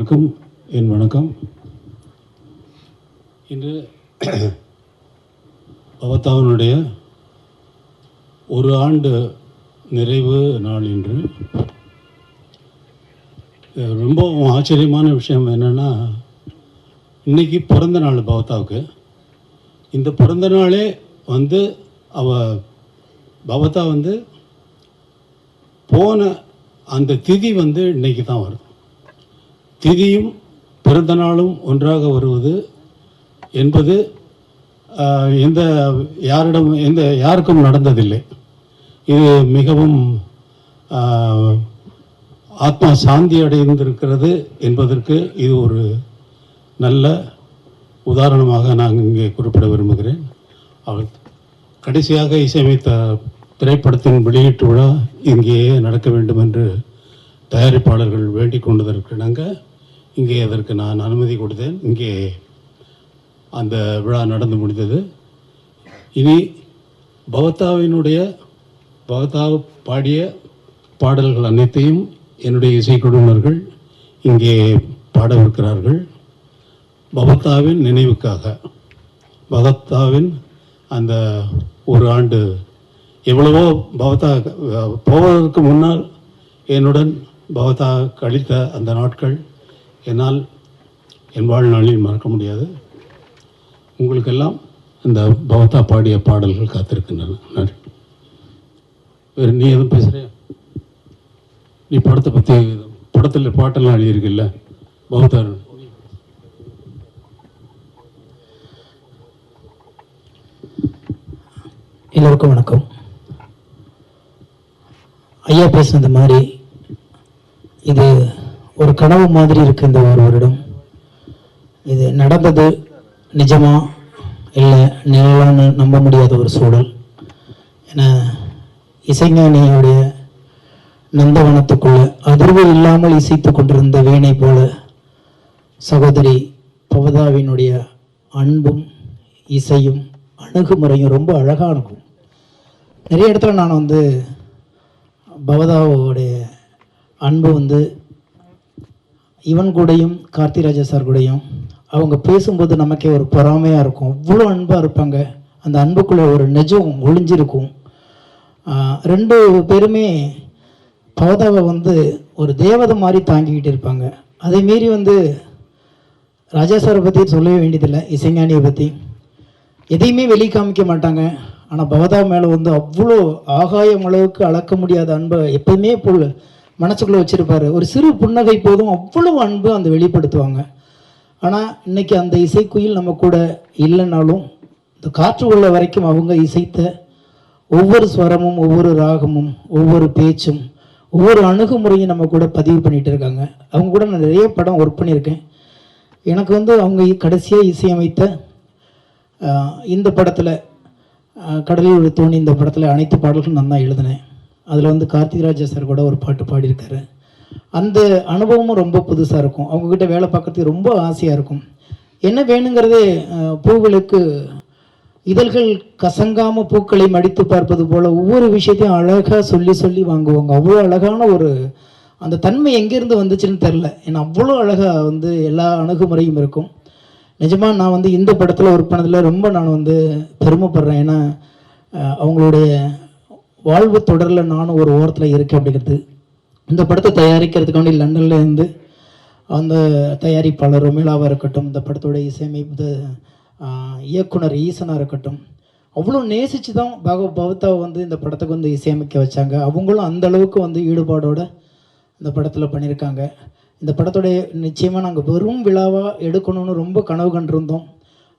அனைவருக்கும் என் வணக்கம். இன்று பவதாவினுடைய ஒரு ஆண்டு நிறைவு நாள். இன்று ரொம்ப ஆச்சரியமான விஷயம் என்னென்னா, இன்றைக்கி பிறந்த நாள் பவதாவுக்கு. இந்த பிறந்த நாளே பவதா போன அந்த திதி இன்றைக்கி தான் வருது. திதியும் பிறந்த நாளும் ஒன்றாக வருவது என்பது யாருக்கும் நடந்ததில்லை. இது மிகவும் ஆத்மா சாந்தி அடைந்திருக்கிறது என்பதற்கு இது ஒரு நல்ல உதாரணமாக நான் இங்கே குறிப்பிட விரும்புகிறேன். அவர் கடைசியாக இசையமைத்த திரைப்படத்தின் வெளியீட்டு விழா இங்கேயே நடக்க வேண்டும் என்று தயாரிப்பாளர்கள் வேண்டிக் கொண்டதற்கிணங்க இங்கே அதற்கு நான் அனுமதி கொடுத்தேன். இங்கே அந்த விழா நடந்து முடிந்தது. இனி பவதா பாடிய பாடல்கள் அனைத்தையும் என்னுடைய இசைக்குழுவினர்கள் இங்கே பாடவிருக்கிறார்கள். பவதாவின் நினைவுக்காக, பவதாவின் அந்த ஒரு ஆண்டு எவ்வளவோ பவதா போவதற்கு முன்னால் என்னுடன் பவதா கழித்த அந்த நாட்கள் என்னால் என் வாழ்நாளில் மறக்க முடியாது. உங்களுக்கெல்லாம் இந்த பவதா பாடிய பாடல்கள் காத்திருக்கின்றன. நன்றி. வேறு நீ எதுவும் பேசுகிறியா? நீ படத்தை பற்றி, படத்தில் பாட்டெல்லாம் எழுதியிருக்கில்ல பவதா. எல்லோருக்கும் வணக்கம். ஐயா பேசுனது மாதிரி இது ஒரு கனவு மாதிரி இருக்குது. இந்த ஒரு வருடம் இது நடந்தது நிஜமா இல்லை நிழலான்னு நம்ப முடியாத ஒரு சூழல். ஏன்னா இசைஞானியுடைய நந்தவனத்துக்குள்ள அதிர்வு இல்லாமல் இசைத்து கொண்டிருந்த வீணை போல சகோதரி பவதாவினுடைய அன்பும் இசையும் அணுகுமுறையும் ரொம்ப அழகாக இருக்கும். நிறைய இடத்துல நான் பவதாவோடைய அன்பு இவன் கூடையும் கார்த்திராஜா சார் கூடையும் அவங்க பேசும்போது நமக்கே ஒரு பொறாமையாக இருக்கும். அவ்வளோ அன்பாக இருப்பாங்க. அந்த அன்புக்குள்ளே ஒரு நெஜம் ஒளிஞ்சிருக்கும். ரெண்டு பேருமே பவதாவை ஒரு தேவதை மாதிரி தாங்கிக்கிட்டு இருப்பாங்க. அதேமாரி ராஜா சாரை பற்றி சொல்லவே வேண்டியதில்லை. இசைஞானியை பற்றி எதையுமே வெளியே காமிக்க மாட்டாங்க. ஆனால் பவதா மேலே அவ்வளோ ஆகாயம் அளவுக்கு அளக்க முடியாத அன்பை எப்போயுமே போல் மனசுக்குள்ளே வச்சுருப்பார். ஒரு சிறு புன்னகை போதும் அவ்வளோ அன்பு வெளிப்படுத்துவாங்க. ஆனால் இன்றைக்கி அந்த இசைக்குயில் நம்ம கூட இல்லைனாலும் இந்த காற்று உள்ள வரைக்கும் அவங்க இசைத்த ஒவ்வொரு ஸ்வரமும், ஒவ்வொரு ராகமும், ஒவ்வொரு பேச்சும், ஒவ்வொரு அணுகுமுறையும் நம்ம கூட பதிவு பண்ணிகிட்டு இருக்காங்க. அவங்க கூட நான் நிறைய படம் ஒர்க் பண்ணியிருக்கேன். எனக்கு அவங்க கடைசியாக இசையமைத்த இந்த படத்தில் கடலில் ஒரு தோணி, இந்த படத்தில் அனைத்து பாடல்களும் நான் தான் எழுதினேன். அதில் கார்த்திராஜா சார் கூட ஒரு பாட்டு பாடியிருக்காரு. அந்த அனுபவமும் ரொம்ப புதுசாக இருக்கும். அவங்கக்கிட்ட வேலை பார்க்குறதுக்கு ரொம்ப ஆசையாக இருக்கும். என்ன வேணுங்கிறதே பூக்களுக்கு இதழ்கள் கசங்காமல் பூக்களை மடித்து பார்ப்பது போல் ஒவ்வொரு விஷயத்தையும் அழகாக சொல்லி சொல்லி வாங்குவாங்க. அவ்வளோ அழகான ஒரு அந்த தன்மை எங்கேருந்து வந்துச்சுன்னு தெரில. ஏன்னா அவ்வளோ அழகாக எல்லா அணுகுமுறையும் இருக்கும். நிஜமாக நான் இந்த படத்தில் ஒர்க் பண்ணதில் ரொம்ப நான் பெருமைப்படுறேன். ஏன்னா அவங்களுடைய வாழ்வு தொடரில் நானும் ஒரு ஓரத்தில் இருக்கேன் அப்படிங்கிறது. இந்த படத்தை தயாரிக்கிறதுக்காண்டி லண்டன்லேருந்து அந்த தயாரிப்பாளர் ரொமிலாவாக இருக்கட்டும், இந்த படத்தோட இசையமைப்பு இயக்குனர் ஈசனாக இருக்கட்டும், அவ்வளோ நேசித்து தான் பவதாவை இந்த படத்துக்கு இசையமைக்க வச்சாங்க. அவங்களும் அந்தளவுக்கு ஈடுபாடோட இந்த படத்தில் பண்ணியிருக்காங்க. இந்த படத்தோடைய நிச்சயமாக நாங்கள் வெறும் விழாவாக எடுக்கணும்னு ரொம்ப கனவு கண்டிருந்தோம்.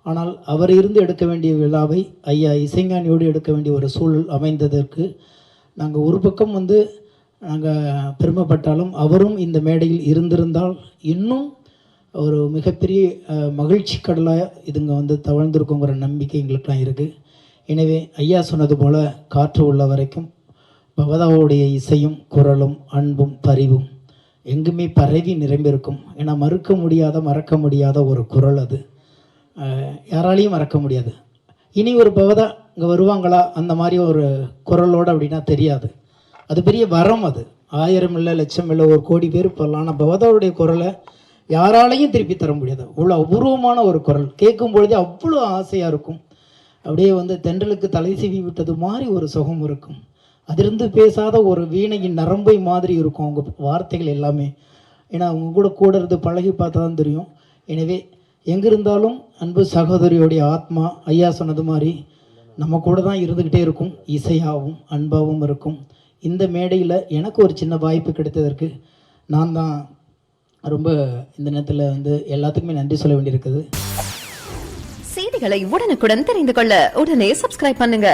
ஆனால் அவர் இருந்து எடுக்க வேண்டிய விழாவை ஐயா இசைஞானியோடு எடுக்க வேண்டிய ஒரு சூழல் அமைந்ததற்கு நாங்கள் ஒரு பக்கம் நாங்கள் பெருமைப்பட்டாலும் அவரும் இந்த மேடையில் இருந்திருந்தால் இன்னும் ஒரு மிகப்பெரிய மகிழ்ச்சி கடலாக இதுங்க தவழ்ந்திருக்குங்கிற நம்பிக்கை எங்களுக்கெல்லாம் இருக்குது. எனவே ஐயா சொன்னது போல் காற்று உள்ள வரைக்கும் பவதாவுடைய இசையும் குரலும் அன்பும் பரிவும் எங்குமே பரவி நிரம்பியிருக்கும். ஏன்னா மறக்க முடியாத ஒரு குரல் அது. யாராலையும் மறக்க முடியாது. இனி ஒரு பவதா இங்கே வருவாங்களா அந்த மாதிரி ஒரு குரலோடு அப்படின்னா தெரியாது. அது பெரிய வரம். அது 1000 இல்லை, லட்சம் இல்லை, 1 கோடி பேர் போடலாம். ஆனால் பவதாவுடைய குரலை யாராலையும் திருப்பி தர முடியாது. அவ்வளோ அபூர்வமான ஒரு குரல், கேட்கும் பொழுதே அவ்வளோ ஆசையாக இருக்கும். அப்படியே வந்து தென்றலுக்கு தலை சீவி விட்டது மாதிரி ஒரு சுகம் இருக்கும். அதிலிருந்து பேசாத ஒரு வீணையின் நரம்பை மாதிரி இருக்கும் அவங்க வார்த்தைகள் எல்லாமே. ஏன்னா அவங்க கூட இருந்து பழகி பார்த்தா தான் தெரியும். எனவே எங்கிருந்தாலும் அன்பு சகோதரியோடைய ஆத்மா ஐயா சொன்னது மாதிரி நம்ம கூட தான் இருந்துக்கிட்டே இருக்கும், இசையாகவும் அன்பாகவும் இருக்கும். இந்த மேடையில் எனக்கு ஒரு சின்ன வாய்ப்பு கிடைத்ததற்கு நான் தான் ரொம்ப இந்த நேரத்தில் வந்து எல்லாத்துக்குமே நன்றி சொல்ல வேண்டியிருக்குது. செய்திகளை உடனுக்குடன் தெரிந்து கொள்ள உடனே சப்ஸ்கிரைப் பண்ணுங்க.